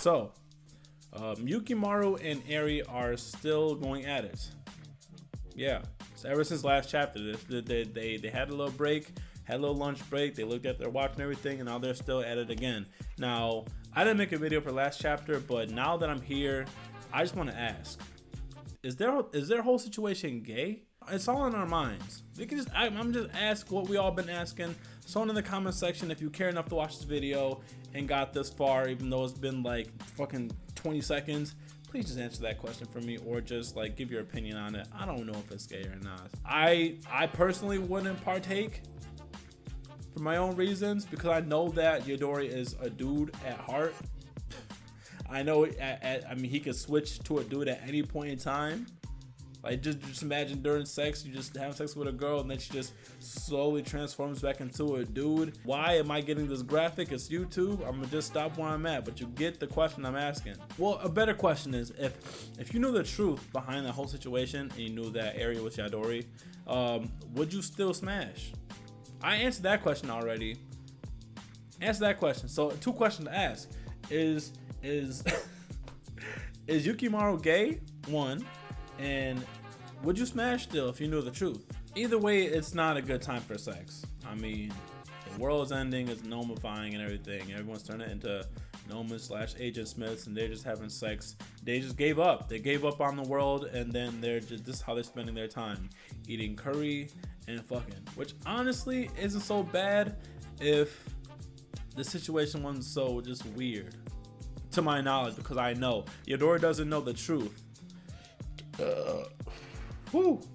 So, Yukimaru and Eri are still going at it. Yeah. So ever since last chapter, they had a little break, had a little lunch break. They looked at their watch and everything, and now they're still at it again. Now, I didn't make a video for last chapter, but now that I'm here, I just want to ask: is their whole situation gay? It's all in our minds. We can I'm just ask what we all been asking. Someone in the comment section, if you care enough to watch this video and got this far, even though it's been like fucking 20 seconds, please just answer that question for me, or just like give your opinion on it. I don't know if it's gay or not. I personally wouldn't partake for my own reasons, because I know that Yadori is a dude at heart. I know I mean, he could switch to a dude at any point in time. Like, just imagine during sex, you just have sex with a girl and then she just slowly transforms back into a dude. Why am I getting this graphic? It's YouTube. I'm gonna just stop where I'm at, but you get the question I'm asking. Well, a better question is, if you knew the truth behind the whole situation and you knew that Eri was Yadori, would you still smash? I answered that question already. Answer that question. So 2 questions to ask: is Yukimaru gay? 1. And would you smash still if you knew the truth? Either way, it's not a good time for sex. I mean, the world is ending, it's nomifying and everything. Everyone's turning into nomads / Agent Smiths, and they're just having sex. They just gave up. They gave up on the world, and then this is how they're spending their time: eating curry and fucking. Which honestly isn't so bad if the situation wasn't so just weird, to my knowledge, because I know Yadori doesn't know the truth.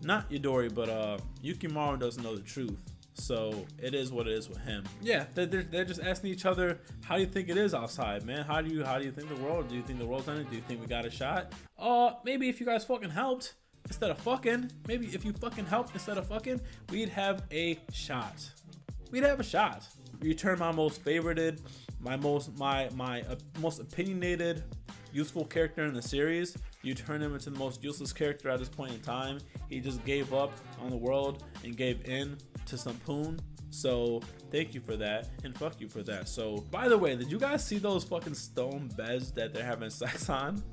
Not Yadori, but Yukimaru doesn't know the truth, so it is what it is with him. Yeah, they're just asking each other, how do you think it is outside, man? How do you think the world? Do you think the world's ending? Do you think we got a shot? Maybe if you guys fucking helped instead of fucking. Maybe if you fucking helped instead of fucking, we'd have a shot. We'd have a shot. You turn my most favorited, my most opinionated, useful character in the series, you turn him into the most useless character at this point in time. He just gave up on the world and gave in to some poon. So thank you for that, and fuck you for that. So, by the way, did you guys see those fucking stone beds that they're having sex on?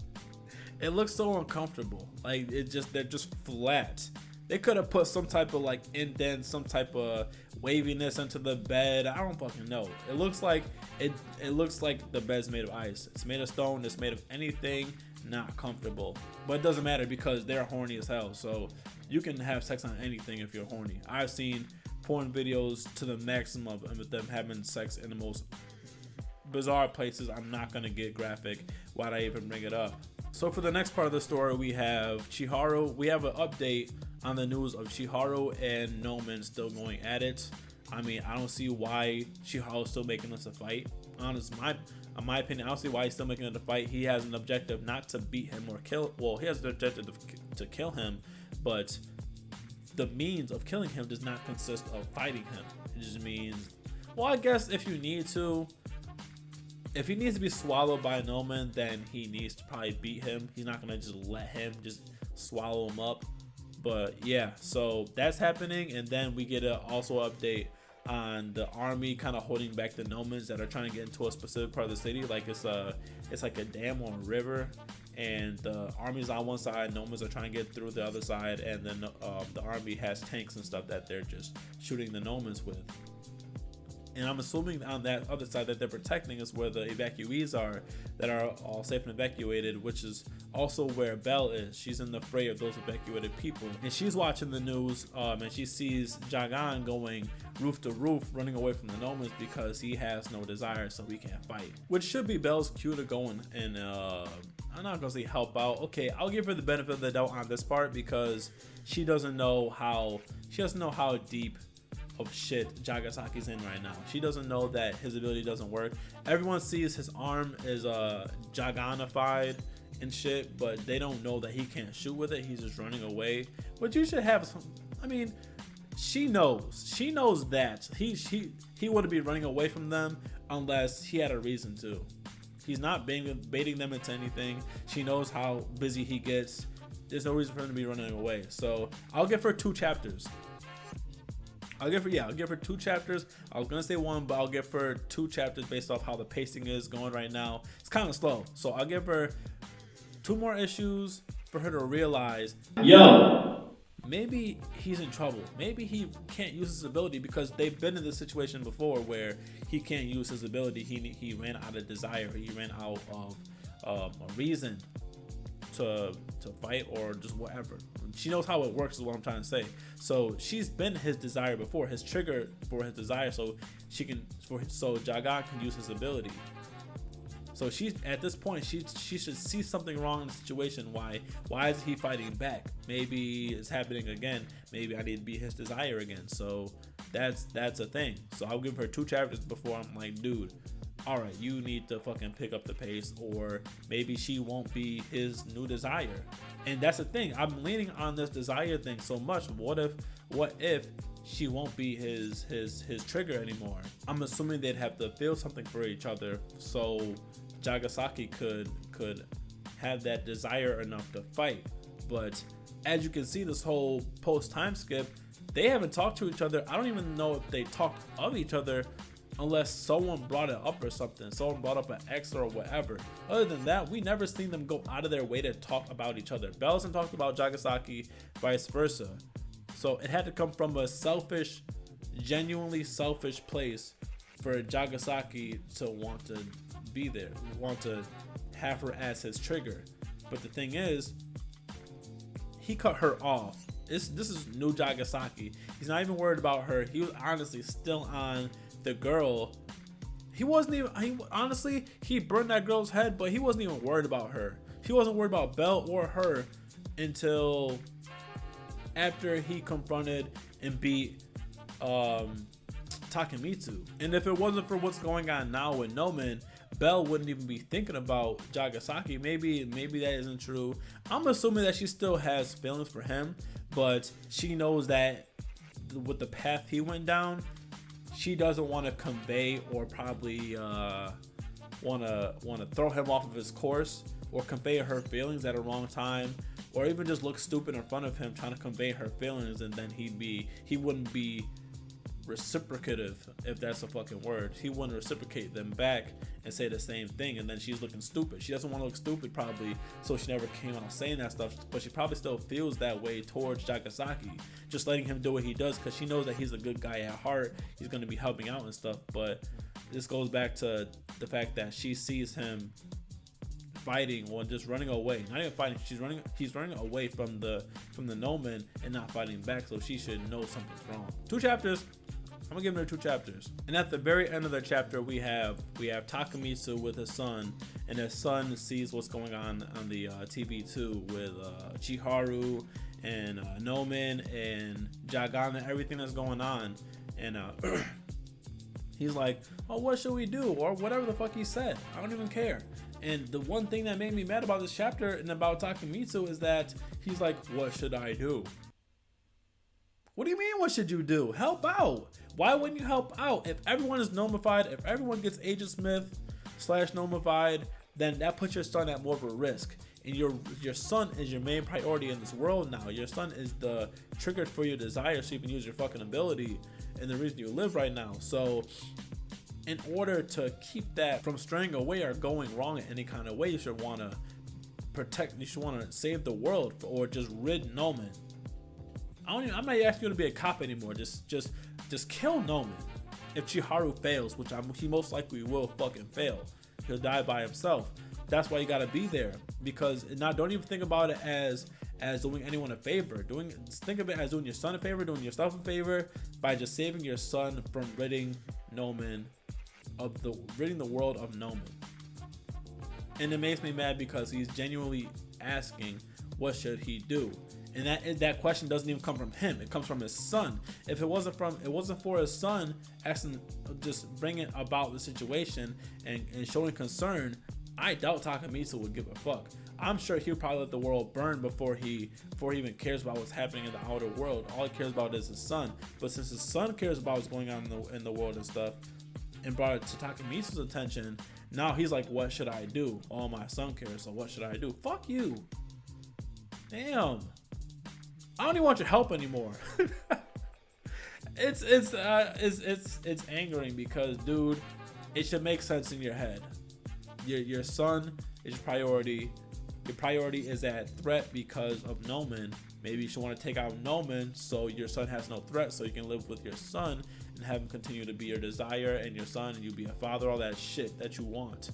It looks so uncomfortable. Like, they're just flat. They could have put some type of like indent, some type of waviness into the bed. I don't fucking know. It looks like it looks like the bed's made of ice. It's made of stone. It's made of anything not comfortable. But it doesn't matter because they're horny as hell. So you can have sex on anything if you're horny. I've seen porn videos to the maximum of them having sex in the most bizarre places. I'm not gonna get graphic. Why'd I even bring it up? So for the next part of the story, we have Chiharu. We have an update on the news of Chiharu and Noman still going at it. I mean, I don't see why Chiharu is still making this a fight. In my opinion, I don't see why he's still making it a fight. He has an objective not to beat him or kill. Well, he has the objective to kill him, but the means of killing him does not consist of fighting him. It just means, well, I guess if you need to. If he needs to be swallowed by Noman, then he needs to probably beat him. He's not gonna just let him just swallow him up. But yeah, so that's happening, and then we get also update on the army kind of holding back the Nomans that are trying to get into a specific part of the city. Like it's like a dam or a river, and the army's on one side, Nomans are trying to get through the other side, and then the army has tanks and stuff that they're just shooting the Nomans with. And I'm assuming on that other side that they're protecting is where the evacuees are that are all safe and evacuated, which is also where Belle is. She's in the fray of those evacuated people. And she's watching the news and she sees Jagaaaaaan going roof to roof, running away from the Nomans because he has no desire, so he can't fight. Which should be Belle's cue to go and I'm not gonna say help out. Okay, I'll give her the benefit of the doubt on this part because she doesn't know how deep of shit Jagasaki's in right now. She doesn't know that his ability doesn't work. Everyone sees his arm is Jagaanified and shit, but they don't know that he can't shoot with it. He's just running away. But you should have some, I mean, she knows that he wouldn't be running away from them unless he had a reason to. He's not baiting them into anything. She knows how busy he gets. There's no reason for him to be running away. So I'll give her 2 chapters. I'll give her 2 chapters. I was gonna say 1, but I'll give her 2 chapters based off how the pacing is going right now. It's kind of slow, so I'll give her 2 more issues for her to realize, yo, maybe he's in trouble. Maybe he can't use his ability, because they've been in this situation before where he can't use his ability. He ran out of desire. He ran out of a reason to fight, or just whatever. She knows how it works is what I'm trying to say. So she's been his desire before, his trigger for his desire, so Jaga can use his ability. So she's at this point, she should see something wrong in the situation. Why is he fighting back? Maybe it's happening again. Maybe I need to be his desire again. So that's a thing. So I'll give her 2 chapters before I'm like, dude, all right, you need to fucking pick up the pace, or maybe she won't be his new desire. And that's the thing. I'm leaning on this desire thing so much. What if she won't be his trigger anymore? I'm assuming they'd have to feel something for each other, so Jagasaki could have that desire enough to fight. But as you can see, this whole post time skip, they haven't talked to each other. I don't even know if they talked of each other, unless someone brought it up or something. Someone brought up an ex or whatever. Other than that, we never seen them go out of their way to talk about each other. Bell hasn't talked about Jagasaki, vice versa. So it had to come from a selfish, genuinely selfish place for Jagasaki to want to be there, want to have her as his trigger. But the thing is, he cut her off. This is new Jagasaki. He's not even worried about her. He was honestly still on the girl. He wasn't even, honestly, he burned that girl's head, but he wasn't even worried about her. He wasn't worried about Bell or her until after he confronted and beat Takemitsu. And if it wasn't for what's going on now with Nomen, Bell wouldn't even be thinking about Jagasaki. Maybe that isn't true. I'm assuming that she still has feelings for him, but she knows that with the path he went down, she doesn't want to convey, or probably want to throw him off of his course, or convey her feelings at a wrong time, or even just look stupid in front of him trying to convey her feelings, and then he wouldn't be reciprocative, if that's a fucking word. He wouldn't reciprocate them back and say the same thing, and then she's looking stupid. She doesn't want to look stupid probably, so she never came out saying that stuff, but she probably still feels that way towards Jagasaki, just letting him do what he does, because she knows that he's a good guy at heart. He's going to be helping out and stuff. But this goes back to the fact that she sees him fighting, or just running away. Not even fighting, he's running away from the Nomen and not fighting back, so she should know something's wrong. 2 chapters. I'm gonna give her 2 chapters. And at the very end of the chapter, we have Takemitsu with his son, and his son sees what's going on the TV too, with Chiharu and Nomen and Jagaaaaaan and everything that's going on. And he's like, oh, what should we do? Or whatever the fuck he said. I don't even care. And the one thing that made me mad about this chapter and about Takemitsu is that he's like, what should I do? What do you mean, what should you do? Help out. Why wouldn't you help out? If everyone is nomified, if everyone gets Agent Smith / nomified, then that puts your son at more of a risk. And your son is your main priority in this world now. Your son is the trigger for your desire, so you can use your fucking ability and the reason you live right now. So in order to keep that from straying away or going wrong in any kind of way, you should want to protect, you should want to save the world, or just rid Nomen. I'm not asking you to be a cop anymore. Just kill Nomen. If Chiharu fails, which he most likely will fucking fail, he'll die by himself. That's why you gotta be there, because now don't even think about it as doing anyone a favor. Think of it as doing your son a favor, doing yourself a favor by just saving your son from ridding the world of Nomen. And it makes me mad because he's genuinely asking, what should he do? And that question doesn't even come from him. It comes from his son. If it wasn't for his son asking, just bringing about the situation and showing concern, I doubt Takemitsu would give a fuck. I'm sure he'll probably let the world burn before he even cares about what's happening in the outer world. All he cares about is his son. But since his son cares about what's going on in the world and stuff, and brought it to Takemitsu's attention, now he's like, what should I do? Oh, my son cares, so what should I do? Fuck you. Damn. I don't even want your help anymore. It's angering because, dude, it should make sense in your head. Your son is your priority. Your priority is at threat because of Nomen. Maybe you should want to take out Nomen so your son has no threat, so you can live with your son and have him continue to be your desire and your son, and you be a father, all that shit that you want,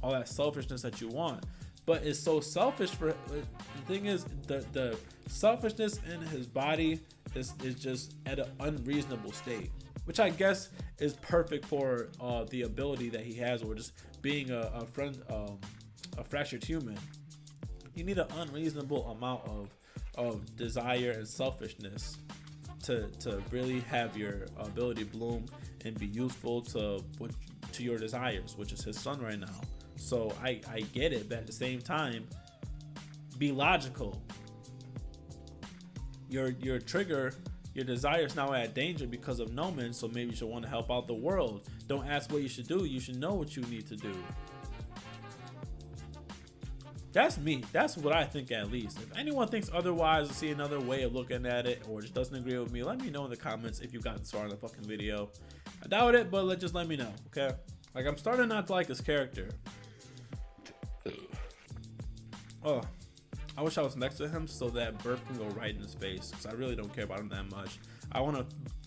all that selfishness that you want. But it's so selfish for the thing is the selfishness in his body is just at an unreasonable state, which I guess is perfect for the ability that he has, or just being a friend, a fractured human. You need an unreasonable amount of desire and selfishness to really have your ability bloom and be useful to your desires, which is his son right now. So I get it, but at the same time, be logical. Your trigger, your desire is now at danger because of Nomen, so maybe you should want to help out the world. Don't ask what you should do. You should know what you need to do. That's me. That's what I think, at least. If anyone thinks otherwise or see another way of looking at it, or just doesn't agree with me, let me know in the comments if you got this far in the fucking video. I doubt it, but just let me know, okay? Like, I'm starting not to like this character. Oh, I wish I was next to him so that burp can go right in his face, because I really don't care about him that much. I want to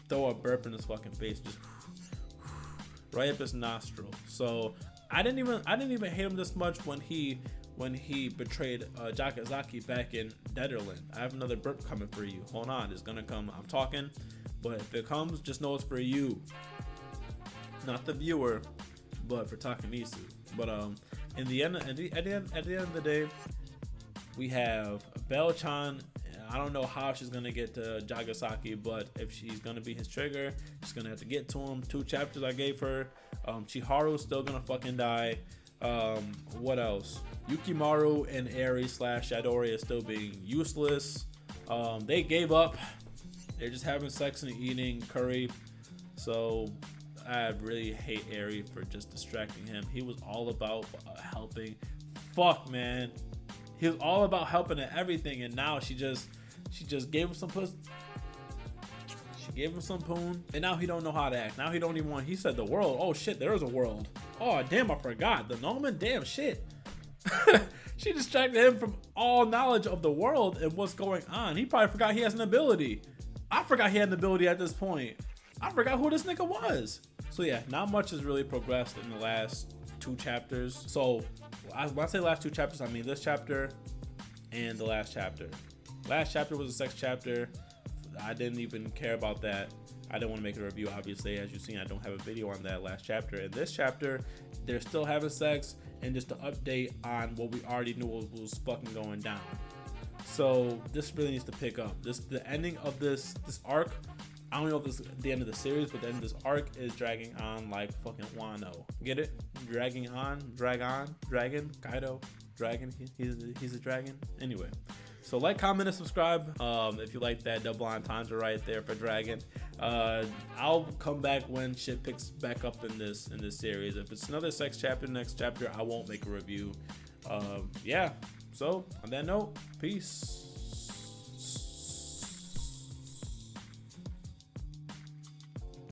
throw a burp in his fucking face, just right up his nostril. So I didn't even hate him this much when he betrayed Jagasaki back in Netherlands. I have another burp coming for you. Hold on, it's gonna come. I'm talking, but if it comes, just know it's for you, not the viewer, but for Takemitsu. But in the end, at the end of the day, we have Bell-chan. I don't know how she's gonna get to Jagasaki, but if she's gonna be his trigger, she's gonna have to get to him. 2 chapters I gave her. Chiharu's still gonna fucking die. What else? Yukimaru and Eri / Shadori is still being useless. They gave up. They're just having sex and eating curry. So I really hate Eri for just distracting him. He was all about helping. Fuck, man. He was all about helping and everything, and now she just gave him some pussy. She gave him some poon, and now he don't know how to act. Now he don't even want. He said the world. Oh shit, there is a world. Oh damn, I forgot. The Nomen. Damn shit. She distracted him from all knowledge of the world and what's going on. He probably forgot he has an ability. I forgot he had an ability at this point. I forgot who this nigga was. So yeah, not much has really progressed in the last 2 chapters. So when I say last 2 chapters, I mean this chapter and the last chapter. Last chapter was a sex chapter. I didn't even care about that. I didn't want to make a review, obviously. As you've seen, I don't have a video on that last chapter. In this chapter, they're still having sex, and just to update on what we already knew was fucking going down. So this really needs to pick up. The ending of this arc, I don't know if this is the end of the series, but the end of this arc is dragging on like fucking Wano. Get it? Dragging on, dragon, Kaido, dragon. He's a dragon. Anyway. So like, comment, and subscribe if you like that double entendre right there for Dragon. I'll come back when shit picks back up in this series. If it's another sex chapter, next chapter, I won't make a review. Yeah. So on that note, peace.